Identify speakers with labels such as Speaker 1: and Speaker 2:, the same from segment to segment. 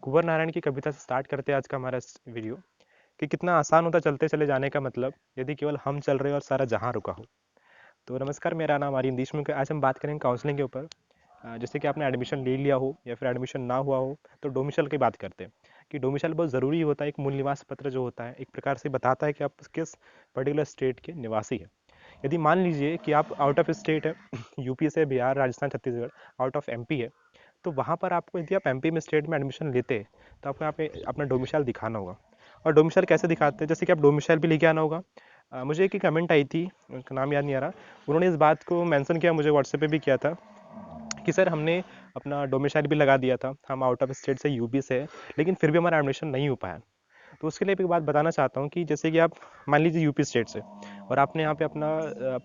Speaker 1: कुंवर नारायण की कविता से स्टार्ट करते हैं आज का हमारा वीडियो कि कितना आसान होता चलते चले जाने का मतलब यदि केवल हम चल रहे हैं और सारा जहां रुका हो। तो नमस्कार, मेरा नाम आर्यन देशमुख है। आज हम बात करेंगे काउंसलिंग के ऊपर। जैसे कि आपने एडमिशन ले लिया हो या फिर एडमिशन ना हुआ हो, तो डोमिसाइल की बात करते हैं कि डोमिसाइल बहुत ज़रूरी होता है। एक मूल निवास पत्र जो होता है एक प्रकार से बताता है कि आप किस पर्टिकुलर स्टेट के निवासी हैं। यदि मान लीजिए कि आप आउट ऑफ स्टेट है यूपी से Bihar, Rajasthan, Chhattisgarh, out of MP है, तो वहाँ पर आपको यदि आप एमपी में स्टेट में एडमिशन लेते हैं तो आपको यहाँ पे अपना डोमिसाइल दिखाना होगा। और डोमिसाइल कैसे दिखाते हैं, जैसे कि आप डोमिसाइल भी लेके आना होगा। मुझे एक कमेंट आई थी, उनका नाम याद नहीं आ रहा, उन्होंने इस बात को मेंशन किया, मुझे व्हाट्सएप पे भी किया था कि सर हमने अपना डोमिसाइल भी लगा दिया था, हम आउट ऑफ स्टेट से यूपी से है, लेकिन फिर भी हमारा एडमिशन नहीं हो पाया। तो उसके लिए एक बात बताना चाहता हूँ कि जैसे कि आप मान लीजिए यूपी स्टेट से और आपने यहाँ पे अपना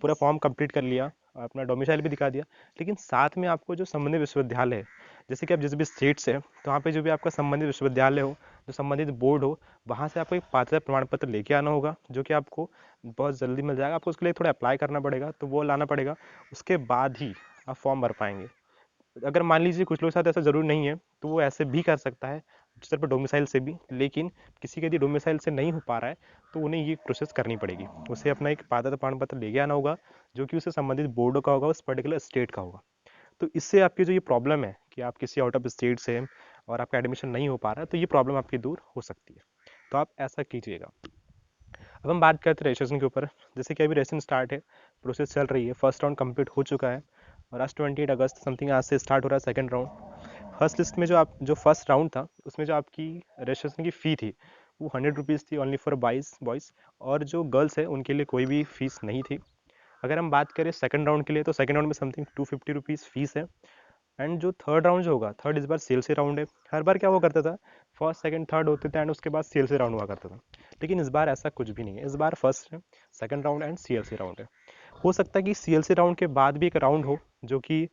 Speaker 1: पूरा फॉर्म कंप्लीट कर लिया, अपना डोमिसाइल भी दिखा दिया, लेकिन साथ में आपको जो संबंधित विश्वविद्यालय है, जैसे कि आप जिस भी स्टेट से हैं, तो वहाँ पे जो भी आपका संबंधित विश्वविद्यालय हो, जो संबंधित बोर्ड हो, वहाँ से आपको एक पात्रता प्रमाण पत्र लेके आना होगा, जो कि आपको बहुत जल्दी मिल जाएगा। आपको उसके लिए थोड़ा अप्लाई करना पड़ेगा, तो वो लाना पड़ेगा। उसके बाद ही आप फॉर्म भर पाएंगे। अगर मान लीजिए कुछ लोगों के साथ ऐसा ज़रूरी नहीं है, तो वो ऐसे भी कर सकता है सिर्फ डोमिसाइल से भी। लेकिन किसी के यदि डोमिसाइल से नहीं हो पा रहा है, तो उन्हें ये प्रोसेस करनी पड़ेगी। उसे अपना एक पात्रता प्रमाण पत्र लेके आना होगा, जो कि उसे संबंधित बोर्ड का होगा, उस पर्टिकुलर स्टेट का होगा। तो इससे आपकी जो ये प्रॉब्लम है कि आप किसी आउट ऑफ स्टेट से हैं और आपका एडमिशन नहीं हो पा रहा है, तो ये प्रॉब्लम आपकी दूर हो सकती है। तो आप ऐसा कीजिएगा। अब हम बात करते हैं रजिस्ट्रेशन के ऊपर। जैसे कि अभी रजिस्ट्रेशन स्टार्ट है, प्रोसेस चल रही है, फर्स्ट राउंड कंप्लीट हो चुका है और आज 28 अगस्त समथिंग आज से स्टार्ट हो रहा है सेकंड राउंड। फर्स्ट लिस्ट में जो फर्स्ट राउंड था, उसमें जो आपकी रजिस्ट्रेशन की फ़ी थी वो 100 रुपीज़ थी, ओनली फॉर बॉयज़ बॉयज़। और जो गर्ल्स है उनके लिए कोई भी फीस नहीं थी। अगर हम बात करें सेकंड राउंड के लिए, तो सेकंड राउंड में समथिंग 250 रुपीज़ फीस है। एंड जो थर्ड राउंड जो होगा, थर्ड इस बार सेल से राउंड है। हर बार क्या हुआ करता था, फर्स्ट सेकंड थर्ड होते थे एंड उसके बाद सेल से राउंड हुआ करता था। लेकिन इस बार ऐसा कुछ भी नहीं है। इस बार फर्स्ट है, second round and CLC round है। हो सकता है कि सीएलसी राउंड के बाद भी एक राउंड हो, जो कि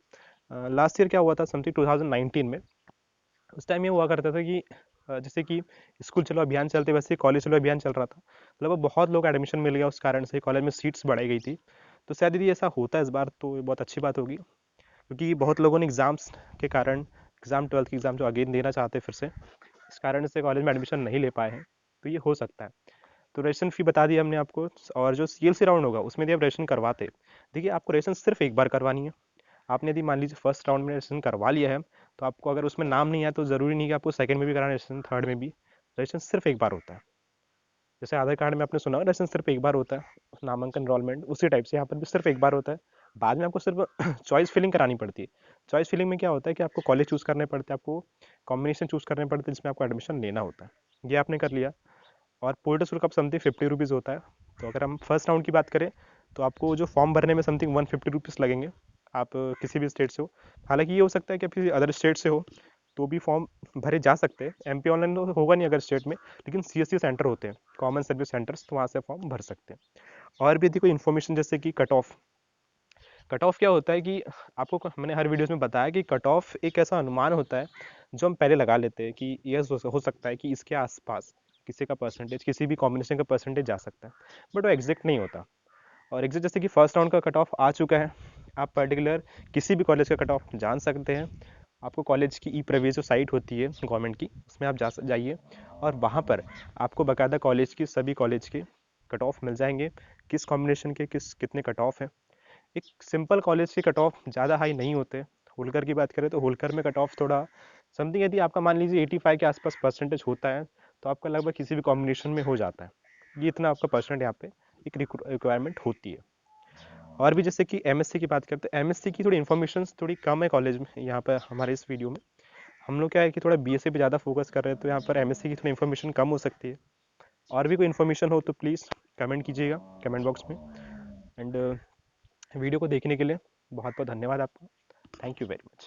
Speaker 1: लास्ट ईयर क्या हुआ था समथिंग 2019 में। उस टाइम ये हुआ करता था कि जैसे कि स्कूल चलो अभियान चलते वैसे कॉलेज चलो अभियान चल रहा था, मतलब बहुत लोग एडमिशन मिल गया, उस कारण से कॉलेज में सीट्स बढ़ाई गई थी। तो शायद यदि ऐसा होता है इस बार, तो ये बहुत अच्छी बात होगी, क्योंकि बहुत लोगों ने एग्ज़ाम्स के कारण एग्ज़ाम 12th की एग्ज़ाम जो अगेन देना चाहते हैं फिर से, इस कारण से कॉलेज में एडमिशन नहीं ले पाए हैं। तो ये हो सकता है। तो रजिस्ट्रेशन फ़ी बता दी हमने आपको। और जो सीएलसी राउंड होगा उसमें यदि आप रजिस्ट्रेशन करवाते, देखिए आपको रजिस्ट्रेशन सिर्फ एक बार करवानी है। आपने यदि मान लीजिए फर्स्ट राउंड में रजिस्ट्रेशन करवा लिया है, तो आपको अगर उसमें नाम नहीं आया तो ज़रूरी नहीं कि आपको सेकंड में भी कराना है रजिस्ट्रेशन, थर्ड में भी। रजिस्ट्रेशन सिर्फ एक बार होता है। जैसे आधार कार्ड में आपने सुना होगा रजिस्ट्रेशन सिर्फ एक बार होता है, नामांकन एनरोलमेंट, उसी टाइप से यहाँ पर भी सिर्फ एक बार होता है। बाद में आपको सिर्फ चॉइस फिलिंग करानी पड़ती है। चॉइस फिलिंग में क्या होता है कि आपको कॉलेज चूज़ करने पड़ते हैं, आपको कॉम्बिनेशन चूज़ करने पड़ते हैं जिसमें आपको एडमिशन लेना होता है। ये आपने कर लिया। और पोर्टल शुल्क अब समथिंग 50 रुपीज़ होता है। तो अगर हम फर्स्ट राउंड की बात करें, तो आपको जो फॉर्म भरने में समथिंग 150 रुपीज़ लगेंगे। आप किसी भी स्टेट से हो। हालांकि ये हो सकता है कि आप किसी अदर स्टेट से हो, तो भी फॉर्म भरे जा सकते हैं। एमपी ऑनलाइन तो होगा नहीं अगर स्टेट में, लेकिन सीएससी सेंटर होते हैं, कॉमन सर्विस सेंटर्स, तो वहाँ से फॉर्म भर सकते हैं। और भी यदि कोई इन्फॉर्मेशन, जैसे कि कट ऑफ। कट ऑफ क्या होता है कि आपको मैंने हर वीडियोस में बताया कि कट ऑफ एक ऐसा अनुमान होता है जो हम पहले लगा लेते हैं कि यह हो सकता है कि इसके आसपास किसी का परसेंटेज, किसी भी कॉम्बिनेशन का परसेंटेज जा सकता है, बट वो एग्जैक्ट नहीं होता। और एग्जैक्ट जैसे कि फर्स्ट राउंड का कट ऑफ आ चुका है, आप पर्टिकुलर किसी भी कॉलेज का कट ऑफ जान सकते हैं। आपको कॉलेज की ई प्रवेश जो साइट होती है गवर्नमेंट की, उसमें आप जाइए और वहाँ पर आपको बाकायदा कॉलेज की, सभी कॉलेज के कट ऑफ मिल जाएंगे, किस कॉम्बिनेशन के कितने कट ऑफ है। एक सिंपल कॉलेज के कट ऑफ ज़्यादा हाई नहीं होते। होलकर की बात करें तो होलकर में कट ऑफ थोड़ा समथिंग, यदि आपका मान लीजिए 85 के आसपास परसेंटेज होता है, तो आपका लगभग किसी भी कॉम्बिनेशन में हो जाता है। ये इतना आपका परसेंट यहाँ पे एक रिक्वायरमेंट होती है। और भी जैसे कि एमएससी की बात करते हैं, एमएससी की थोड़ी इन्फॉर्मेशन थोड़ी कम है कॉलेज में, यहाँ पर हमारे इस वीडियो में। हम लोग क्या है कि थोड़ा बीएससी पे ज़्यादा फोकस कर रहे हैं, तो यहाँ पर एमएससी की थोड़ी इन्फॉर्मेशन कम हो सकती है। और भी कोई इन्फॉर्मेशन हो तो प्लीज़ कमेंट कीजिएगा कमेंट बॉक्स में। एंड वीडियो को देखने के लिए बहुत बहुत धन्यवाद आपका। Thank you very much.